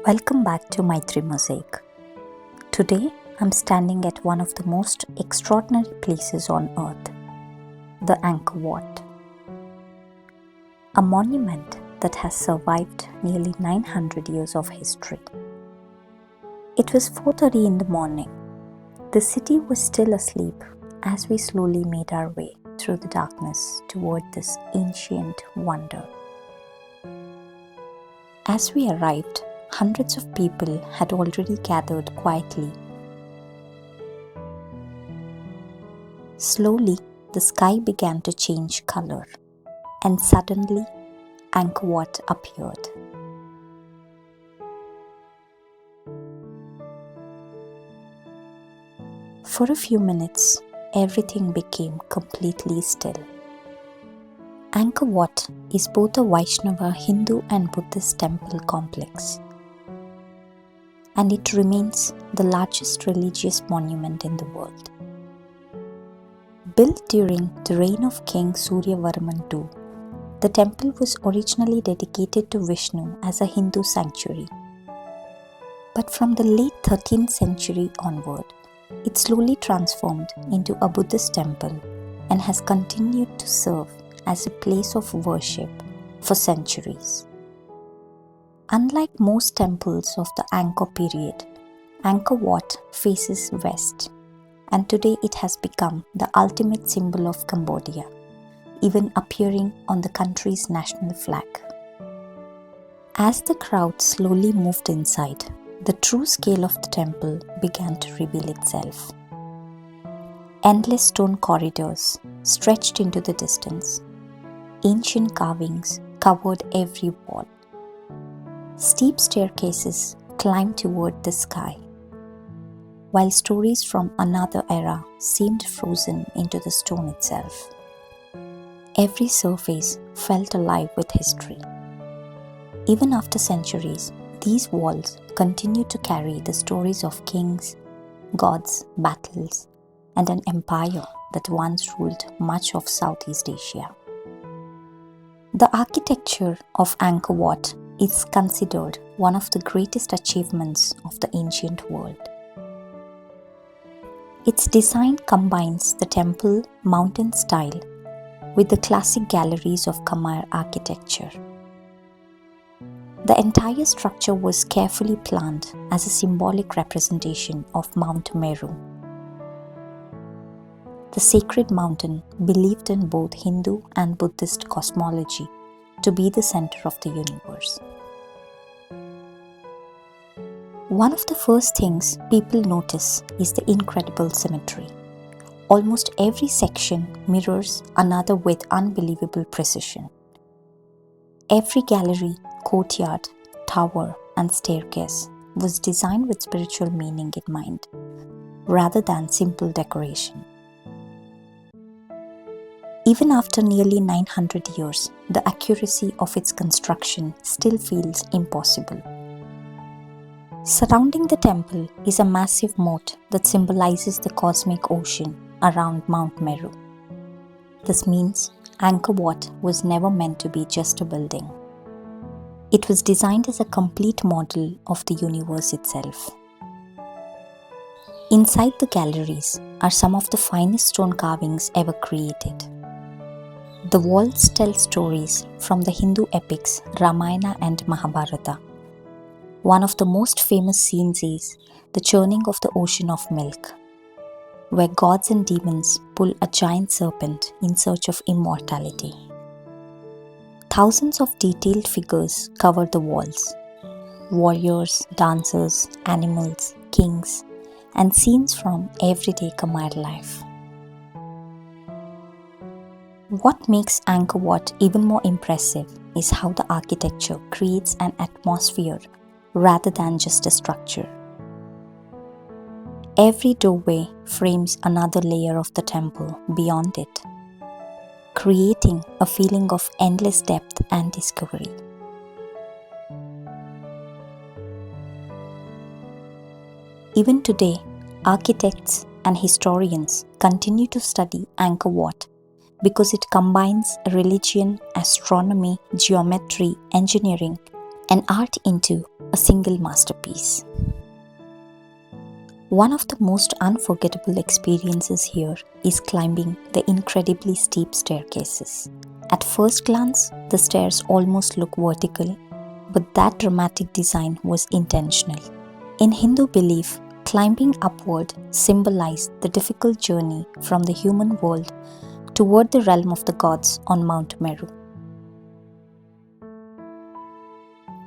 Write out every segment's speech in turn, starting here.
Welcome back to Mythri Mosaic. Today I'm standing at one of the most extraordinary places on earth, the Angkor Wat. A monument that has survived nearly 900 years of history. It was 4:30 in the morning. The city was still asleep as we slowly made our way through the darkness toward this ancient wonder. As we arrived, hundreds of people had already gathered quietly. Slowly, the sky began to change color, and suddenly, Angkor Wat appeared. For a few minutes, everything became completely still. Angkor Wat is both a Vaishnava Hindu and Buddhist temple complex, and it remains the largest religious monument in the world. Built during the reign of King Suryavarman II, the temple was originally dedicated to Vishnu as a Hindu sanctuary. But from the late 13th century onward, it slowly transformed into a Buddhist temple and has continued to serve as a place of worship for centuries. Unlike most temples of the Angkor period, Angkor Wat faces west, and today it has become the ultimate symbol of Cambodia, even appearing on the country's national flag. As the crowd slowly moved inside, the true scale of the temple began to reveal itself. Endless stone corridors stretched into the distance. Ancient carvings covered every wall. Steep staircases climbed toward the sky, while stories from another era seemed frozen into the stone itself. Every surface felt alive with history. Even after centuries, these walls continue to carry the stories of kings, gods, battles, and an empire that once ruled much of Southeast Asia. The architecture of Angkor Wat is considered one of the greatest achievements of the ancient world. Its design combines the temple mountain style with the classic galleries of Khmer architecture. The entire structure was carefully planned as a symbolic representation of Mount Meru, the sacred mountain believed in both Hindu and Buddhist cosmology to be the center of the universe. One of the first things people notice is the incredible symmetry. Almost every section mirrors another with unbelievable precision. Every gallery, courtyard, tower, and staircase was designed with spiritual meaning in mind, rather than simple decoration. Even after nearly 900 years, the accuracy of its construction still feels impossible. Surrounding the temple is a massive moat that symbolizes the cosmic ocean around Mount Meru. This means Angkor Wat was never meant to be just a building. It was designed as a complete model of the universe itself. Inside the galleries are some of the finest stone carvings ever created. The walls tell stories from the Hindu epics Ramayana and Mahabharata. One of the most famous scenes is the churning of the ocean of milk, where gods and demons pull a giant serpent in search of immortality. Thousands of detailed figures cover the walls: warriors, dancers, animals, kings, and scenes from everyday Khmer life. What makes Angkor Wat even more impressive is how the architecture creates an atmosphere rather than just a structure. Every doorway frames another layer of the temple beyond it, creating a feeling of endless depth and discovery. Even today, architects and historians continue to study Angkor Wat because it combines religion, astronomy, geometry, engineering, and art into a single masterpiece. One of the most unforgettable experiences here is climbing the incredibly steep staircases. At first glance, the stairs almost look vertical, but that dramatic design was intentional. In Hindu belief, climbing upward symbolized the difficult journey from the human world toward the realm of the gods on Mount Meru.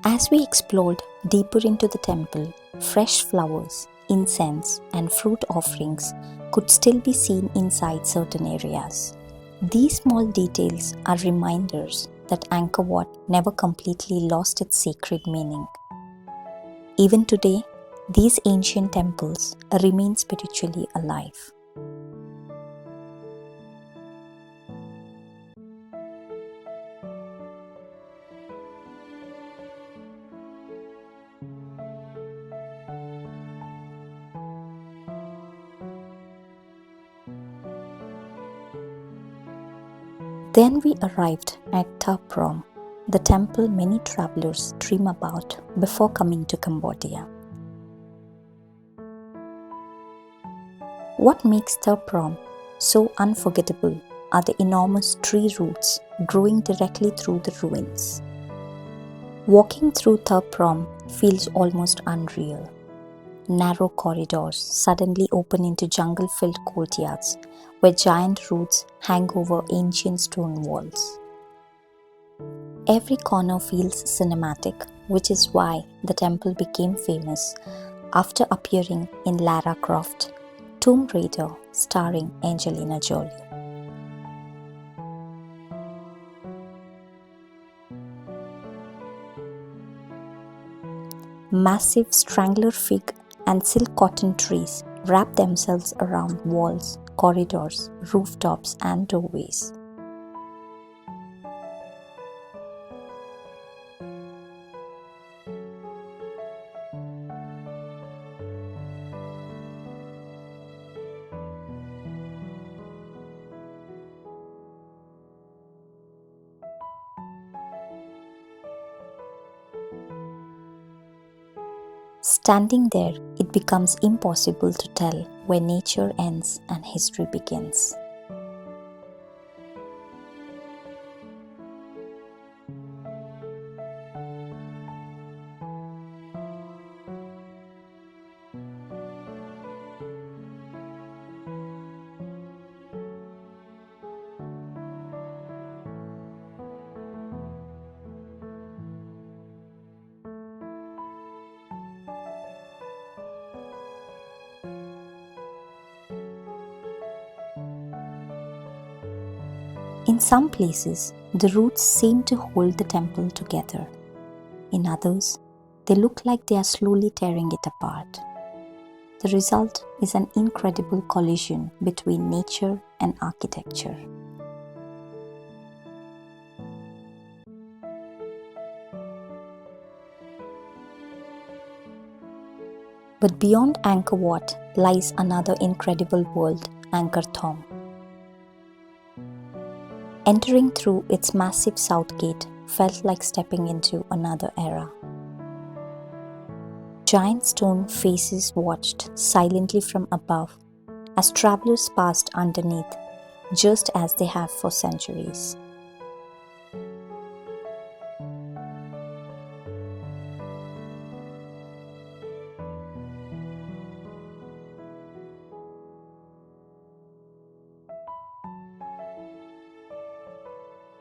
As we explored deeper into the temple, fresh flowers, incense, and fruit offerings could still be seen inside certain areas. These small details are reminders that Angkor Wat never completely lost its sacred meaning. Even today, these ancient temples remain spiritually alive. Then we arrived at Ta Prohm, the temple many travelers dream about before coming to Cambodia. What makes Ta Prohm so unforgettable are the enormous tree roots growing directly through the ruins. Walking through Ta Prohm feels almost unreal. Narrow corridors suddenly open into jungle-filled courtyards where giant roots hang over ancient stone walls. Every corner feels cinematic, which is why the temple became famous after appearing in Lara Croft, Tomb Raider starring Angelina Jolie. Massive strangler fig and silk cotton trees wrap themselves around walls, corridors, rooftops, and doorways. Standing there, it becomes impossible to tell where nature ends and history begins. In some places, the roots seem to hold the temple together. In others, they look like they are slowly tearing it apart. The result is an incredible collision between nature and architecture. But beyond Angkor Wat lies another incredible world, Angkor Thom. Entering through its massive south gate felt like stepping into another era. Giant stone faces watched silently from above as travelers passed underneath, just as they have for centuries.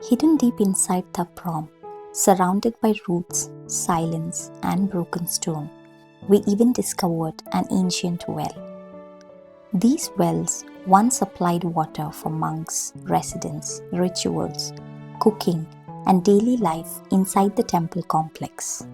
Hidden deep inside Ta Prohm, surrounded by roots, silence, and broken stone, we even discovered an ancient well. These wells once supplied water for monks, residents, rituals, cooking, and daily life inside the temple complex.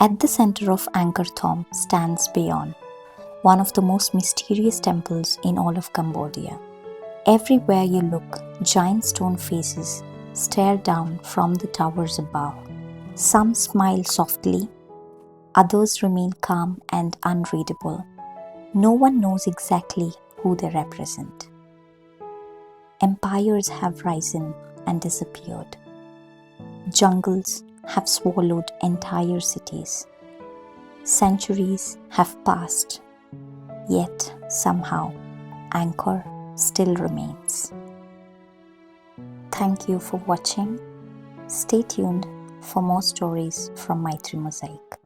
At the center of Angkor Thom stands Bayon, one of the most mysterious temples in all of Cambodia. Everywhere you look, giant stone faces stare down from the towers above. Some smile softly, others remain calm and unreadable, No one knows exactly who they represent. Empires have risen and disappeared. Jungles have swallowed entire cities. Centuries have passed, yet somehow Angkor still remains. Thank you for watching. Stay tuned for more stories from Mythri Mosaic.